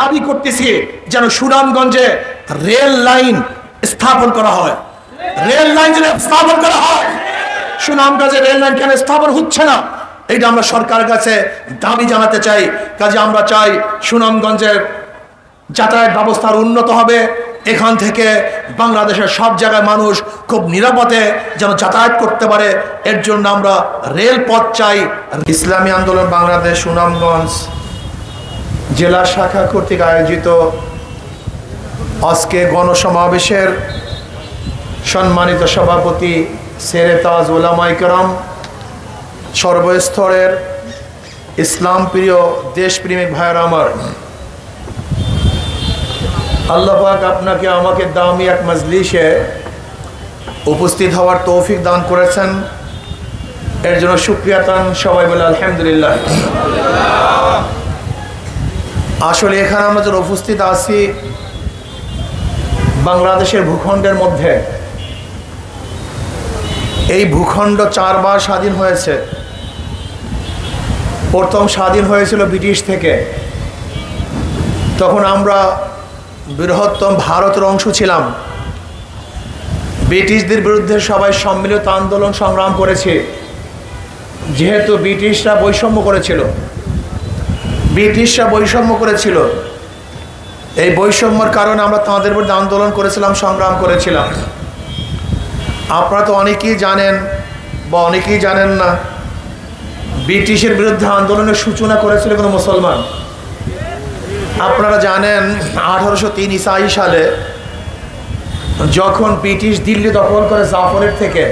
দাবি করতেছি যেন সুনামগঞ্জে রেল লাইন স্থাপন করা হয়, রেল লাইন যেন স্থাপন করা হয়। সুনামগঞ্জে রেল লাইন কেন স্থাপন হচ্ছে না, এটা আমরা সরকারের কাছে দাবি জানাতে চাই। কাজে আমরা চাই সুনামগঞ্জের যাতায়াত ব্যবস্থার উন্নত হবে, এখান থেকে বাংলাদেশের সব জায়গায় মানুষ খুব নিরাপদে যেন যাতায়াত করতে পারে, এর জন্য আমরা রেলপথ চাই। ইসলামী আন্দোলন বাংলাদেশ সুনামগঞ্জ জেলা শাখা কর্তৃক আয়োজিত আজকে গণসমাবেশের সম্মানিত সভাপতি সেরে তাজ ওলামায়ে কেরাম, সর্বস্তরের ইসলাম প্রিয় দেশপ্রেমিক ভাইয়েরা আমার, আল্লাহ পাক আপনাকে আমাকে দামি এক মজলিসে উপস্থিত হওয়ার তৌফিক দান করেছেন, এর জন্য শুকরিয়া তান সবাই বলে আলহামদুলিল্লাহ। আসলে এখানে আমরা যারা উপস্থিত আছি বাংলাদেশের ভূখণ্ডের মধ্যে, এই ভূখণ্ড 4 বার স্বাধীন হয়েছে। প্রথম স্বাধীন হয়েছিল ব্রিটিশ থেকে, তখন আমরা বৃহত্তম ভারতের অংশ ছিলাম। ব্রিটিশদের বিরুদ্ধে সবাই সম্মিলিত আন্দোলন সংগ্রাম করেছে, যেহেতু ব্রিটিশরা বৈষম্য করেছিল, এই বৈষম্যের কারণে আমরা তাঁদের বিরুদ্ধে আন্দোলন করেছিলাম, সংগ্রাম করেছিলাম। আপনারা তো অনেকেই জানেন বা অনেকেই জানেন না, ব্রিটিশের বিরুদ্ধে আন্দোলনের সূচনা করেছিল কোনো মুসলমান। আপনারা জানেন 1803 ঈসাই সালে যখন ব্রিটিশ দিল্লি দখল করে জাফরের থেকে,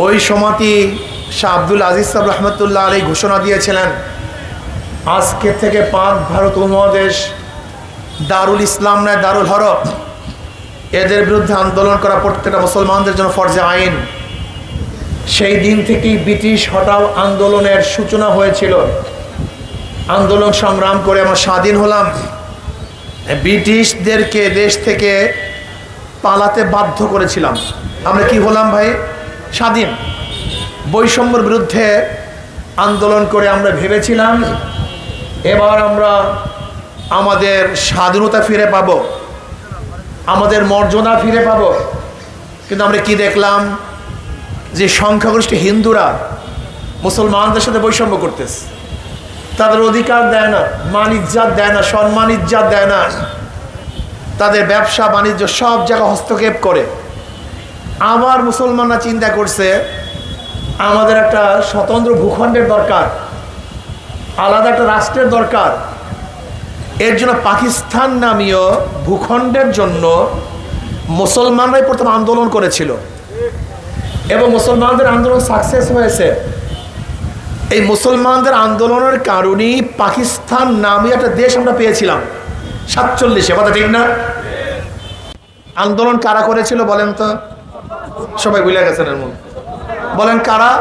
ওই সময়টি শাহ আব্দুল আজিজ সাহেব রহমতুল্লাহ আলাইহি ঘোষণা দিয়েছিলেন আজকে থেকে পাক ভারত উপমহাদেশ দারুল ইসলাম নয় দারুল হরব, এদের বিরুদ্ধে আন্দোলন করা প্রত্যেকটা মুসলমানদের জন্য ফরজে আইন। সেই দিন থেকেই ব্রিটিশ হটাও আন্দোলনের সূচনা হয়েছিল। আন্দোলন সংগ্রাম করে আমরা স্বাধীন হলাম। ব্রিটিশদেরকে দেশ থেকে পালাতে বাধ্য করেছিলাম। আমরা কি হলাম ভাই? স্বাধীন। বৈষম্যের বিরুদ্ধে আন্দোলন করে আমরা ভেবেছিলাম এবার আমরা আমাদের স্বাধীনতা ফিরে পাবো, আমাদের মর্যাদা ফিরে পাবো। কিন্তু আমরা কি দেখলাম, যে সংখ্যাগরিষ্ঠ হিন্দুরা মুসলমানদের সাথে বৈষম্য করতেছে, তাদের অধিকার দেয় না, মান ইজ্জাত দেয় না, সম্মান ইজ্জাত দেয় না, তাদের ব্যবসা বাণিজ্য সব জায়গায় হস্তক্ষেপ করে। আবার মুসলমানরা চিন্তা করছে আমাদের একটা স্বতন্ত্র ভূখণ্ডের দরকার, আলাদা একটা রাষ্ট্রের দরকার। এর জন্য পাকিস্তান নামীয় ভূখণ্ডের জন্য মুসলমানরাই প্রথম আন্দোলন করেছিল এবং মুসলমানদের আন্দোলন সাকসেস হয়েছে। এই মুসলমানদের আন্দোলনের কারণেই পাকিস্তান নামে একটা দেশ আমরা পেয়েছিলাম 47-এ, কথা ঠিক না? আন্দোলন কারা করেছিল বলেন তো? সবাই ভুলে গেছেন এর মধ্যে, বলেন কারা?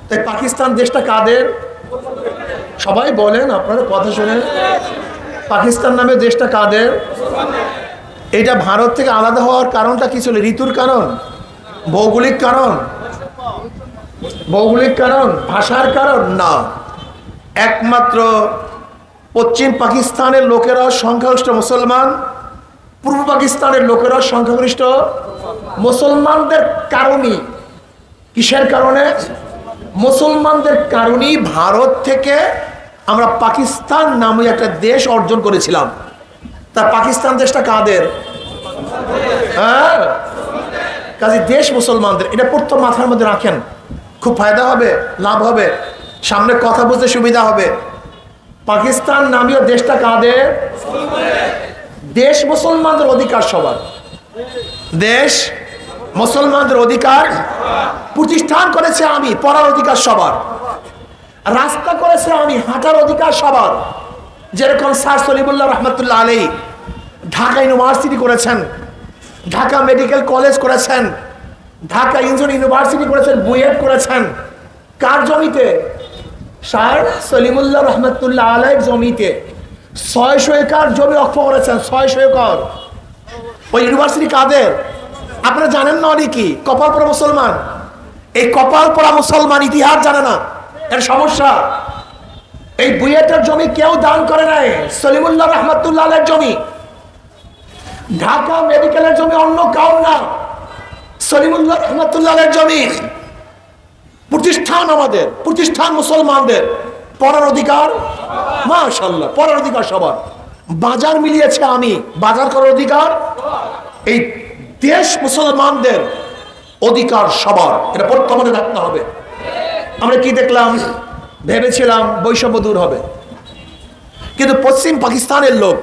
তাই পাকিস্তান দেশটা কাদের? সবাই বলেন, আপনাদের কথা শুনে। পাকিস্তান নামে দেশটা কাদের? এটা ভারত থেকে আলাদা হওয়ার কারণটা কি ছিল? ঋতুর কারণ, ভৌগোলিক কারণ, ভাষার কারণ না। একমাত্র পশ্চিম পাকিস্তানের লোকেরা সংখ্যাগরিষ্ঠ মুসলমান, পূর্ব পাকিস্তানের লোকেরা সংখ্যাগরিষ্ঠ মুসলমানদের কারণেই। কিসের কারণে? মুসলমানদের কারণেই ভারত থেকে আমরা পাকিস্তান নামে একটা দেশ অর্জন করেছিলাম। তা পাকিস্তান দেশটা কাদের? হ্যাঁ, কাজে দেশ মুসলমানদের। এটা প্রথম মাথার মধ্যে রাখেন, খুব ফায়দা হবে, লাভ হবে, সামনে কথা বুঝতে সুবিধা হবে। পাকিস্তান নামীয় দেশটা কাদের? দেশ মুসলমানদের অধিকার সবার, দেশ মুসলমানদের অধিকার প্রতিষ্ঠান করেছে আমি, পড়ার অধিকার সবার, রাস্তা করেছে আমি, হাঁটার অধিকার সবার। যেরকম স্যার সলিমুল্লাহ রহমতুল্লাহ আলাইহি ঢাকা ইউনিভার্সিটি করেছেন, ঢাকা মেডিকেল কলেজ করেছেন, ঢাকা ইঞ্জিনিয়ারিং ইউনিভার্সিটি করেছেন, বুয়েট করেছেন। কার জমিতে? স্যার সলিমুল্লাহ রহমতুল্লাহ আলাইহির জমিতে 600 একর জমি অক্ষ করেছেন, 600 একর। ওই ইউনিভার্সিটি কাদের? আপনারা জানেন না অনেকেই, কপাল পরা মুসলমান। এই কপাল পরা মুসলমান ইতিহাস জানে না, এর সমস্যা। এই বুয়েটের জমি কেউ দান করে নাই, সলিমুল্লাহ রহমতুল্লাহ আলাইহির জমি। ঢাকা মেডিকেলের জমি অন্য কাউর না, সলিমুল্লাহ রহমতুল্লাহ আলাইহির জমি। প্রতিষ্ঠান আমাদের, প্রতিষ্ঠান মুসলমানদের, পড়ার অধিকার মাশাআল্লাহ, পড়ার অধিকার সবার। বাজার মিলিয়েছে আমি, বাজার করার অধিকার এই দেশ মুসলমানদের, অধিকার সবার। এটা বর্তমানে রাখতে হবে। আমরা কি দেখলাম? ভেবেছিলাম বৈষম্য দূর হবে, কিন্তু পশ্চিম পাকিস্তানের লোক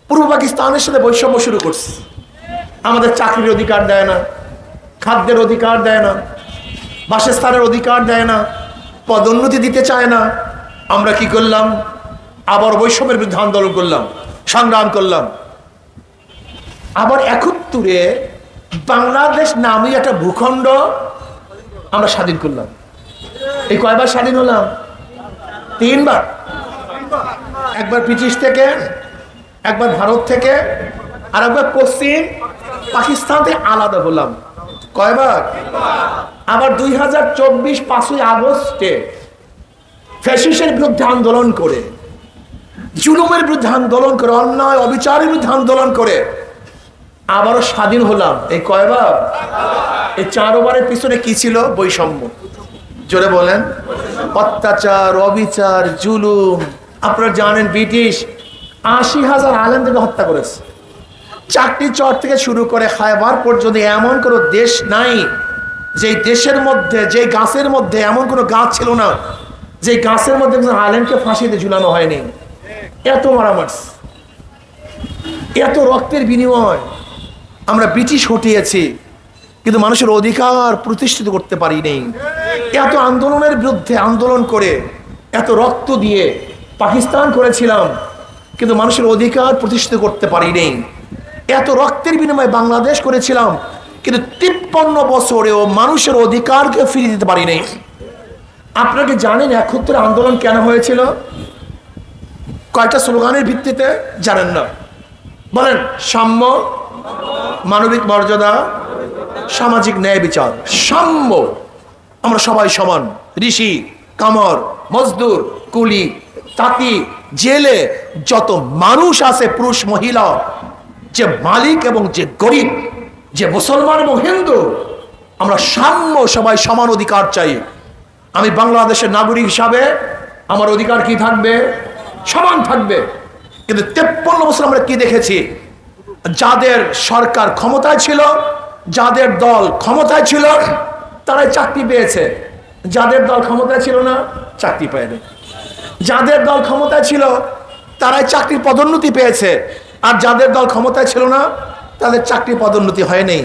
পূর্ব পাকিস্তানের সাথে বৈষম্য শুরু করছে। আমাদের চাকরির অধিকার দেয় না, খাদ্যের অধিকার দেয় না, বাসস্থানের অধিকার দেয় না, পদোন্নতি দিতে চায় না। আমরা কি করলাম? আবার বৈষম্যের বিরুদ্ধে আন্দোলন করলাম, সংগ্রাম করলাম। আবার 71-এ বাংলাদেশ নামে একটা ভূখণ্ড আমরা স্বাধীন করলাম। এই কয়বার স্বাধীন হলাম? 3 বার। একবার ব্রিটিশ থেকে, একবার ভারত থেকে, আর একবার পশ্চিম পাকিস্তান থেকে আলাদা হলাম। কয়বার? আবার 2024 5ই আগস্টে ফ্যাসিস্টের বিরুদ্ধে আন্দোলন করে, জুলুমের বিরুদ্ধে আন্দোলন করে, অন্যায় অবিচারের বিরুদ্ধে আন্দোলন করে আবারও স্বাধীন হলাম। এই কয়বার? এই 4 বারের পিছনে কি ছিল? বৈষম্য। জোরে বলেন। অত্যাচার, অবিচার, জুলুম। আপনারা জানেন ব্রিটিশ 80,000 আলেমদেরকে হত্যা করেছে। চাকরি চর থেকে শুরু করে খায়বার পর্যন্ত এমন কোনো দেশ নাই যে দেশের মধ্যে, যে গাছের মধ্যে এমন কোনো গাছ ছিল না যে গাছের মধ্যে আলেমকে ফাঁসিতে ঝুলানো হয়নি। এত মারামারি, এত রক্তের বিনিময় আমরা ব্রিটিশ হটিয়েছি, কিন্তু মানুষের অধিকার প্রতিষ্ঠিত করতে পারি নেই। এত আন্দোলনের বিরুদ্ধে আন্দোলন করে, এত রক্ত দিয়ে পাকিস্তান করেছিলাম, কিন্তু মানুষের অধিকার প্রতিষ্ঠিত করতে পারি নেই। এত রক্তের বিনিময়ে বাংলাদেশ করেছিলাম, কিন্তু 53 বছরেও মানুষের অধিকারকে ফিরিয়ে দিতে পারি নাই। আপনাকে জানেন 71 আন্দোলন কেন হয়েছিল? কয়টা স্লোগানের ভিত্তিতে? জানেন না? বলেন। সাম্য, মানবিক মর্যাদা, সামাজিক ন্যায় বিচার। সাম্য, আমরা সবাই সমান। ঋষি, কামর, মজদুর, কুলি, তাঁতি, জেলে যত মানুষ আছে, পুরুষ মহিলা, যে মালিক এবং যে গরিব, যে মুসলমান এবং হিন্দু, আমরা সাম্য, সবাই সমান অধিকার চাই। আমি বাংলাদেশের নাগরিক হিসাবে আমার অধিকার কি থাকবে? সমান থাকবে। কিন্তু 53 বছর আমরা কি দেখেছি? যাদের সরকার ক্ষমতায় ছিল, যাদের দল ক্ষমতায় ছিল, তারাই চাকরি পেয়েছে। যাদের দল ক্ষমতায় ছিল না, চাকরি পায়নি। যাদের দল ক্ষমতায় ছিল, তারাই চাকরির পদোন্নতি পেয়েছে। আর যাদের দল ক্ষমতায় ছিল না, তাদের চাকরি পদোন্নতি হয়নি।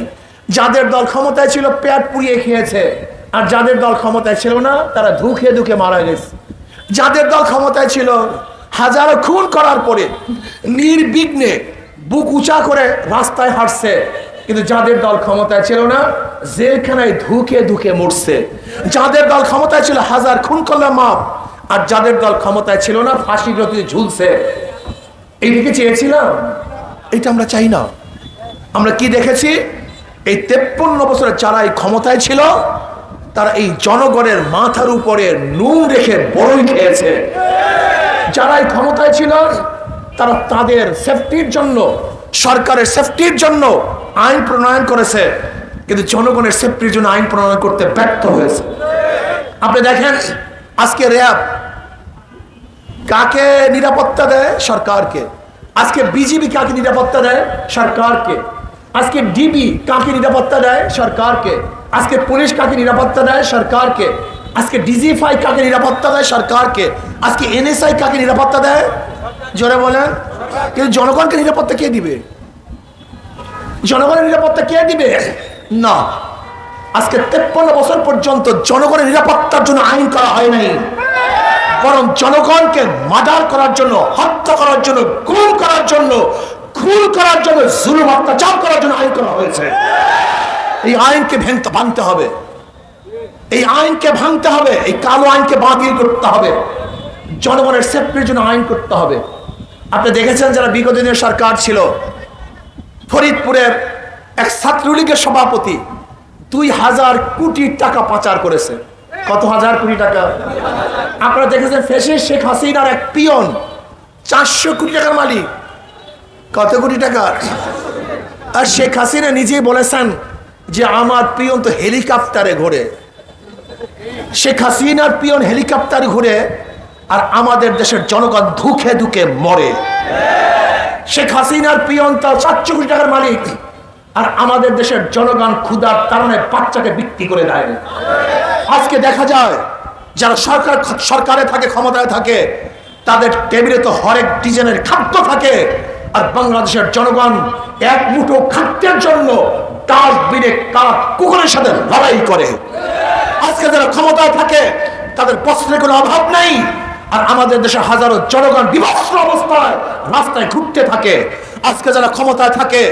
যাদের দল ক্ষমতায় ছিল, পেট পুড়িয়ে খেয়েছে। আর যাদের দল ক্ষমতায় ছিল না, তারা ধুকে ধুকে মারা গেছে। যাদের দল ক্ষমতায় ছিল, হাজারো খুন করার পরে নির্বিঘ্নে বুক উঁচা করে রাস্তায় হাঁটছে। কিন্তু যাদের দল ক্ষমতায় ছিল না, জেলখানায় ধুকে ধুকে মরছে। যাদের দল ক্ষমতায় ছিল, হাজার খুন করলে মাপ। আর যাদের দল ক্ষমতায় ছিল না, ফাঁসির রশিতে ঝুলছে। এইদিকে চেয়েছিলাম? এটা আমরা চাই না। আমরা কি দেখেছি? এই 53 বছরে যারা এই ক্ষমতায় ছিল, তারা এই জনগণের মাথার উপরে নুন রেখে বড়ই খেয়েছে। যারা এই ক্ষমতায় ছিল, তারা তাদের সেফটির জন্য, সরকারের সেফটির জন্য আইন প্রণয়ন করেছে, কিন্তু জনগণের সেফটির জন্য আইন প্রণয়ন করতে ব্যর্থ হয়েছে। আপনি দেখেন আজকে র্যাব কাকে নিরাপত্তা দেয়? সরকারকে। আজকে বিজিবি কাকে নিরাপত্তা দেয়? সরকারকে। আজকে ডিবি কাকে নিরাপত্তা দেয়? সরকারকে। আজকে পুলিশ কাকে নিরাপত্তা দেয়? সরকারকে। আজকে ডিজিএফআই কাকে নিরাপত্তা দেয়? সরকারকে। আজকে এনএসআই কাকে নিরাপত্তা দেয়? জোরে বলেন। কিন্তু জনগণকে নিরাপত্তা কে দিবে? জনগণের নিরাপত্তা কে দিবে? না। আজকে 53 বছর পর্যন্ত জনগণের নিরাপত্তার জন্য আইন করা হয় নাই, বরং জনগণকে মার্ডার করার জন্য, হত্যা করার জন্য, খুন করার জন্য, জুলুম অত্যাচার করার জন্য আইন করা হয়েছে। এই আইনকে ভাঙতে হবে। এই আইনকে ভাঙতে হবে। এই কালো আইনকে বাতিল করতে হবে। জনগণের সেফটির জন্য আইন করতে হবে। আপনি দেখেছেন যারা বিগত দিনের সরকার ছিল, ফরিদপুরের এক ছাত্রলীগের সভাপতি 2000 কোটি টাকা পাচার করেছে। কত হাজার কোটি টাকা। আপনারা দেখেছেন ফেসে শেখ হাসিনার এক পিয়ন 400 কোটি টাকার মালিক। কত কোটি টাকা? আর শেখ হাসিনা নিজেই বলেছেন যে আমার পিয়ন তো হেলিকপ্টারে ঘোরে। শেখ হাসিনার পিয়ন হেলিকপ্টারে ঘুরে আর আমাদের দেশের জনগণ ধুকে ধুকে মরে। শেখ হাসিনার পিয়ন তার 400 কোটি টাকার মালিক আর আমাদের দেশের জনগণ ক্ষুধার কারণে বাচ্চাকে বিক্রি করে দেয়। আজকে দেখা যায় যারা সরকারে থাকে, ক্ষমতায় থাকে, তাদের টেবিলে তো হরেক ডিজাইনের খাদ্য থাকে আর বাংলাদেশের জনগণ এক মুঠো খাদ্যের জন্য ডাস্টবিনে কাক কুকুরের সাথে লড়াই করে। আজকে যারা ক্ষমতায় থাকে তাদের বস্ত্রের কোনো অভাব নাই আর আমাদের দেশে হাজারো জনগণ বিভৎস অবস্থায় রাস্তায় ঘুরতে থাকে। আজকে যারা ক্ষমতায় থাকে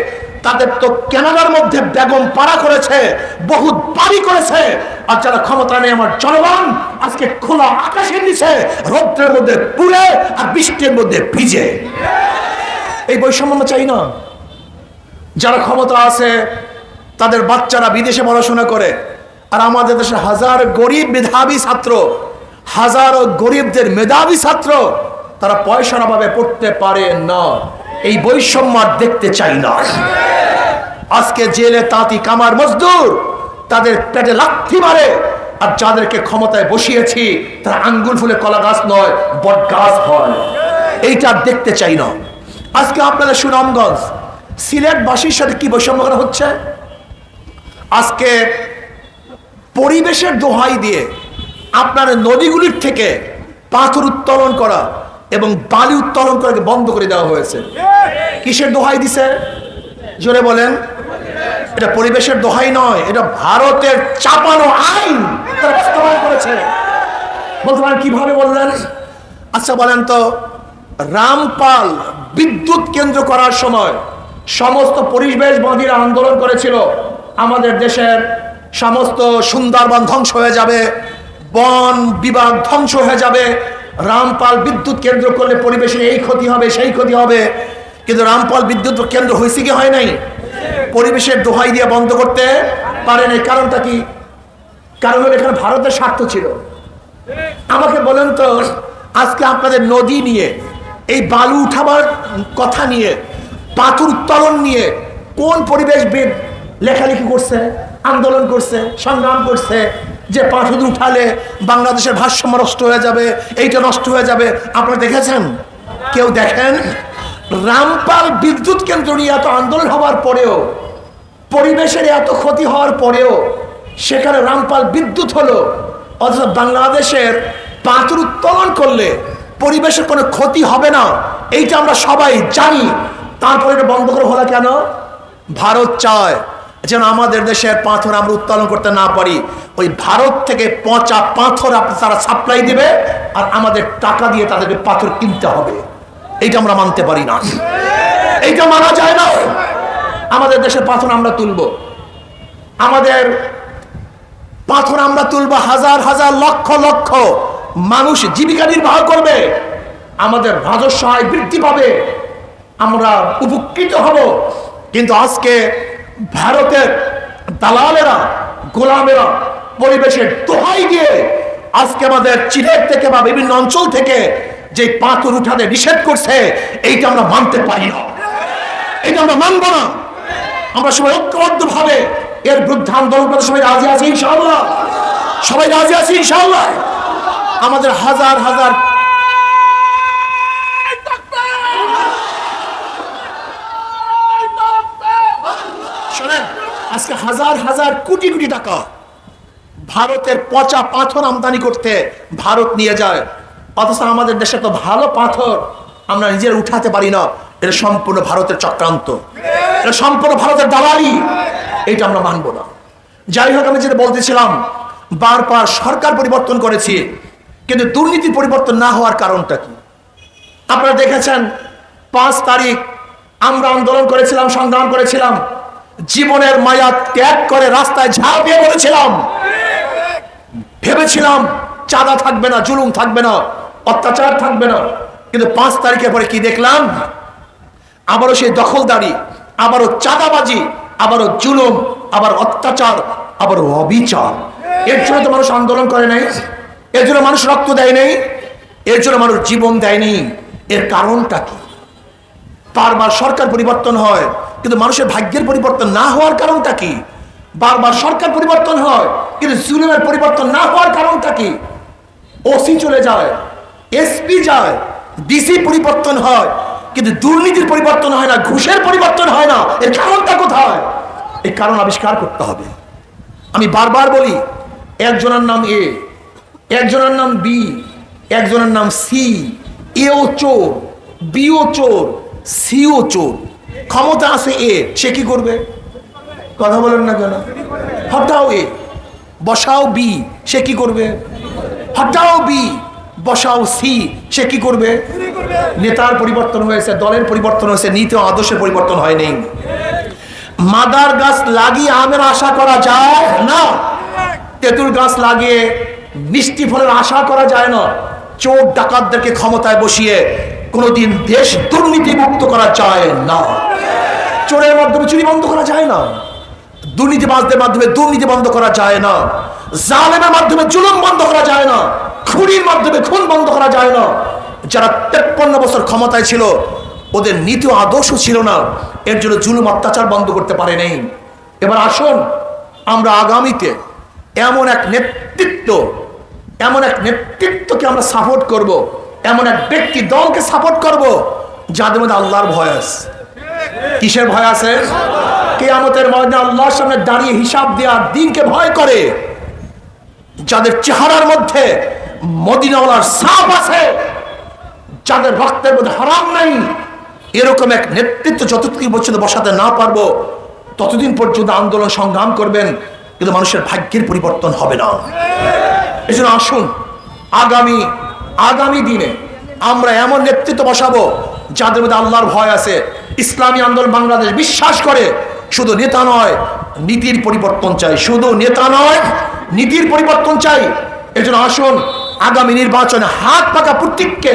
তাদের তো কানাডার মধ্যে বেগম পাড়া করেছে, বহুত বাড়ি করেছে, আর যারা ক্ষমতা নেই আমার জনগণ আজকে খোলা আকাশের নিচে রৌদ্রের মধ্যে পুড়ে আর বৃষ্টির মধ্যে ভিজে। এই বৈষম্য চাই না। যারা ক্ষমতা আছে তাদের বাচ্চারা বিদেশে পড়াশোনা করে আর আমাদের দেশে হাজার গরিব মেধাবী ছাত্র, হাজারো গরিবদের মেধাবী ছাত্র তারা পয়সার অভাবে পড়তে পারে না। এই বৈষম্য দেখতে চাই না। আজকে জেলে তাঁতি কামার মজদুর তাদের পেটে লাথি মারে আর যাদেরকে ক্ষমতায় বসিয়েছি তারা আঙ্গুল ফুলে কলা গাছ নয় বট গাছ হয়। এইটা দেখতে চাই না। আজকে আপনাদের সুনামগঞ্জ সিলেটবাসীর সাথে কি বৈষম্য করা হচ্ছে? আজকে পরিবেশের দোহাই দিয়ে আপনার নদীগুলির থেকে পাথর উত্তোলন করা এবং বালি উত্তোলন করাকে বন্ধ করে দেওয়া হয়েছে। কিসের দোহাই দিছে? জোরে বলেন। এটা পরিবেশের দোহাই নয়, এটা ভারতের চাপানো আইন তারা বাস্তবায়ন করেছে। বলতে পারেন কিভাবে বললেন? আচ্ছা বলেন তো, রামপাল বিদ্যুৎ কেন্দ্র করার সময় সমস্ত পরিবেশবাদীরা আন্দোলন করেছিল আমাদের দেশের সমস্ত সুন্দরবন ধ্বংস হয়ে যাবে, বন বিভাগ ধ্বংস হয়ে যাবে, রামপাল বিদ্যুৎ কেন্দ্র করলে পরিবেশের এই ক্ষতি হবে সেই ক্ষতি হবে। কিন্তু রামপাল বিদ্যুৎ কেন্দ্র হয়েছে কি হয় নাই? পরিবেশের দোহাই দিয়ে বন্ধ করতে পারে নাই। কারণটা কি? কারণ হলো এখানে ভারতের স্বার্থ ছিল। আমাকে বলেন তো, আজকে আপনাদের নদী নিয়ে, এই বালু উঠাবার কথা নিয়ে, পাথর উত্তোলন নিয়ে কোন পরিবেশবিদ লেখালেখি করছে, আন্দোলন করছে, সংগ্রাম করছে যে পাথর উঠালে বাংলাদেশের ভারসাম্য নষ্ট হয়ে যাবে, এইটা নষ্ট হয়ে যাবে? আপনারা দেখেছেন? কেউ দেখেন? রামপাল বিদ্যুৎ কেন্দ্র নিয়ে এত আন্দোলন হওয়ার পরেও, পরিবেশের এত ক্ষতি হওয়ার পরেও সেখানে রামপাল বিদ্যুৎ হলো, অথচ বাংলাদেশের পাথর উত্তোলন করলে পরিবেশের কোনো ক্ষতি হবে না, এইটা আমরা সবাই জানি। তারপরে এটা বন্ধ করে হলো কেন? ভারত চায় যেন আমাদের দেশের পাথর আমরা উত্তোলন করতে না পারি। ওই ভারত থেকে পচা পাথর তারা সাপ্লাই দিবে আর আমাদের টাকা দিয়ে তাদেরকে পাথর কিনতে হবে। এইটা আমরা মানতে পারি না, এইটা মানা যায় না। আমাদের দেশের পাথর আমরা তুলব, আমাদের পাথর আমরা তুলব, হাজার হাজার লক্ষ লক্ষ মানুষ জীবিকা নির্বাহ করবে, আমাদের রাজস্ব আয় বৃদ্ধি পাবে, আমরা উপকৃত হব। কিন্তু আজকে ভারতের দালালেরা, গোলামেরা পরিবেশের দোহাই দিয়ে আজকে আমাদের চিলেট থেকে বা বিভিন্ন অঞ্চল থেকে যে পাথর উঠাতে নিষেধ করছে, এইটা আমরা মানতে পারি না, এইটা আমরা মানব না। আমরা সবাই ঐক্যবদ্ধভাবে এর বিরুদ্ধে আন্দোলন করতে সবাই রাজি আছি ইনশাআল্লাহ, সবাই রাজি আছি ইনশাআল্লাহ। আমাদের হাজার হাজার শোনেন, আজকে হাজার হাজার কোটি কোটি টাকা ভারতের পচা পাথর আমদানি করতে ভারত নিয়ে যায়, অথচ আমাদের দেশে তো ভালো পাথর আমরা নিজের উঠাতে পারি না। এটা সম্পূর্ণ ভারতের চক্রান্ত, এটা সম্পূর্ণ ভারতের দালালি, এটা আমরা মানব না। যাই হোক, আমি যেটা বলতেছিলাম, বারবার সরকার পরিবর্তন করেছি কিন্তু দুর্নীতি পরিবর্তন না হওয়ার কারণটা কি? আপনারা দেখেছেন 5 তারিখ আমরা আন্দোলন করেছিলাম, সংগ্রাম করেছিলাম, জীবনের মায়া ত্যাগ করে রাস্তায় ঝাঁপ দিয়ে বলেছিলাম, ভেবেছিলাম চাঁদা থাকবে না, জুলুম থাকবে না, অত্যাচার থাকবে না। কিন্তু 5 তারিখের পরে কি দেখলাম? আবারও সেই দখলদারি, আবারও চাঁদাবাজি, আবারও জুলুম, আবার অত্যাচার, আবারও অবিচার। এর জন্য তো মানুষ আন্দোলন করে নাই, এর জন্য মানুষ রক্ত দেয় নাই, এর জন্য মানুষ জীবন দেয়নি। এর কারণটা কি? বারবার সরকার পরিবর্তন হয় কিন্তু মানুষের ভাগ্যের পরিবর্তন না হওয়ার কারণটা কি? বারবার সরকার পরিবর্তন হয় কিন্তু জুলুমের পরিবর্তন না হওয়ার কারণটা কি? ওসি চলে যায়, এসপি যায়, ডিসি পরিবর্তন হয় কিন্তু দুর্নীতির পরিবর্তন হয় না, ঘুষের পরিবর্তন হয় না। এর কারণটা কোথায়? এই কারণ আবিষ্কার করতে হবে। আমি বারবার বলি, একজনের নাম এ, একজনের নাম বি, একজনের নাম সি। এও চোর, বিও চোর, সিও চোর। ক্ষমতা আছে এ, সে কি করবে? কথা বলেন না কেন? হটাও এ, বসাও বি, সে কি করবে? হটাও বি, বসাও সি, সে কি করবে? নেতার পরিবর্তন হয়েছে, দলের পরিবর্তন হয়েছে, নীতি ও আদর্শের পরিবর্তন হয়নি। মাদার গাছ লাগিয়ে আমের আশা করা যায় না, তেঁতুল গাছ লাগিয়ে মিষ্টি ফলের আশা করা যায় না। চোর ডাকাতদেরকে ক্ষমতায় বসিয়ে কোনোদিন দেশ দুর্নীতি মুক্ত করা যায় না। চোরের মাধ্যমে চুরি বন্ধ করা যায় না, দুর্নীতিবাজদের মাধ্যমে দুর্নীতি বন্ধ করা যায় না, জালেমের মাধ্যমে জুলুম বন্ধ করা যায় না, খুনির মাধ্যমে খুন বন্ধ করা যায় না। যারা 53 বছর ক্ষমতায় ছিল ওদের নীতি ও আদর্শ ছিল না, এর জন্য জুলুম অত্যাচার বন্ধ করতে পারে নাই। এবার আসুন আমরা আগামীতে এমন এক নেতৃত্বকে আমরা সাপোর্ট করব, এমন এক ব্যক্তি দলকে সাপোর্ট করব যাদের মধ্যে আল্লাহর ভয় আছে। কিসের ভয় আছে? কিয়ামতের ময়দানে আল্লাহর সামনে দাঁড়িয়ে হিসাব দেওয়ার দিনকে ভয় করে, যাদের চেহারার মধ্যে মদিনাওয়ালার ছাপ আছে, যাদের রক্তের মধ্যে হারাম নাই। এরকম এক নেতৃত্ব যতদিন পর্যন্ত বসাতে না পারবো ততদিন পর্যন্ত আন্দোলন সংগ্রাম করবেন কিন্তু মানুষের ভাগ্যের পরিবর্তন হবে না। এই জন্য আসুন আগামী দিনে আমরা এমন নেতৃত্ব বসাবো যাদের মধ্যে আল্লাহর ভয় আছে, ইসলামী আন্দোলন বাংলাদেশ বিশ্বাস করে। শুধু নেতা নয়, নীতির পরিবর্তন চাই। শুধু নেতা নয়, নীতির পরিবর্তন চাই। এই জন্য আসুন আগামী নির্বাচনে হাত পাকা প্রতীককে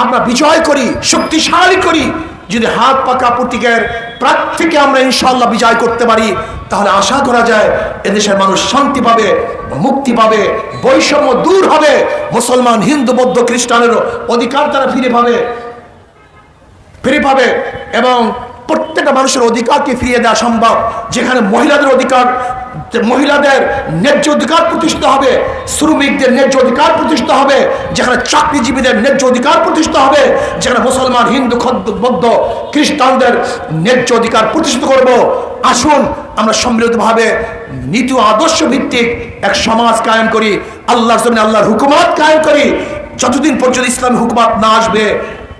আমরা বিজয় করি, শক্তিশালী করি। যদি হাত পাকা প্রতীকের প্রার্থীকে আমরা ইনশাআল্লাহ বিজয় করতে পারি তাহলে আশা করা যায় এদেশের মানুষ শান্তি পাবে, মুক্তি পাবে, বৈষম্য দূর হবে, মুসলমান, হিন্দু, বৌদ্ধ, খ্রিস্টানেরও অধিকার তারা ফিরে পাবে এবং প্রত্যেকটা মানুষের অধিকারকে ফিরিয়ে দেওয়া সম্ভব। যেখানে মহিলাদের ন্যায্য অধিকার প্রতিষ্ঠিত হবে, শ্রমিকদের ন্যায্য অধিকার প্রতিষ্ঠিত হবে, যেখানে চাকরিজীবীদের ন্যায্য অধিকার প্রতিষ্ঠিত হবে, যেখানে মুসলমান, হিন্দু, বৌদ্ধ, খ্রিস্টানদের ন্যায্য অধিকার প্রতিষ্ঠিত করব। আসুন আমরা সম্মিলিতভাবে নীতি ও আদর্শ ভিত্তিক এক সমাজ কায়েম করি, আল্লাহর জমিনে আল্লাহর হুকুমত কায়েম করি। যতদিন পর্যন্ত ইসলামী হুকুমত না আসবে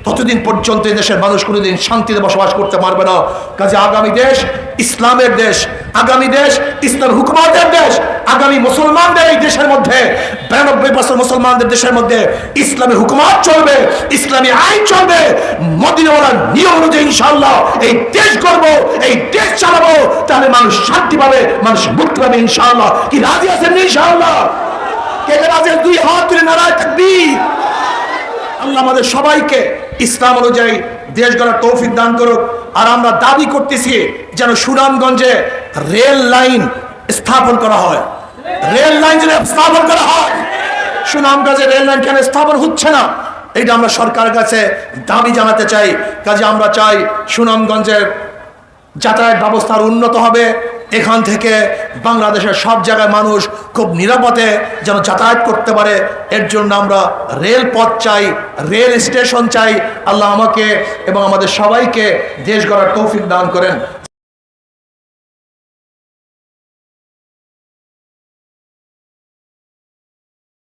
ততদিন পর্যন্ত এই দেশের মানুষ কোনোদিন শান্তিতে বসবাস করতে পারবে না। কাজে আগামী দেশ ইসলামের দেশ, আগামী দেশ ইসলাম হুকুমতের দেশ, আগামী মুসলমানদের এই দেশের মধ্যে 92% মুসলমানদের দেশের মধ্যে ইসলামী হুকুমত চলবে, ইসলামী আইন চলবে, মদিনাওয়ালার নিয়ম অনুযায়ী ইনশাআল্লাহ এই দেশ করব, এই দেশ চালাবো। তাহলে মানুষ শান্তি পাবে, মানুষ মুক্তি পাবে ইনশাআল্লাহ। কি রাজি আছেন ইনশাআল্লাহ? কে কে রাজি? দুই হাত তুলে নারায়ে তাকবীর। আল্লাহ আমাদের সবাইকে ইসলাম অনুযায়ী দেশ গড়ার তৌফিক দান করুক। আর আমরা দাবি করতেছি যেন সুনামগঞ্জে রেল লাইন স্থাপন করা হয়, রেল লাইন যেন স্থাপন করা হয়। সুনামগঞ্জে রেল লাইন কেন স্থাপন হচ্ছে না এটা আমরা সরকারের কাছে দাবি জানাতে চাই। কাজে আমরা চাই সুনামগঞ্জের যাতায়াত ব্যবস্থা উন্নত হবে, এখান থেকে বাংলাদেশের সব জায়গায় মানুষ খুব নিরাপদে যেন যাতায়াত করতে পারে। এর জন্য আমরা রেলপথ চাই, রেল স্টেশন চাই। আল্লাহ আমাকে এবং আমাদের সবাইকে দেশ গড়ার তৌফিক দান করেন।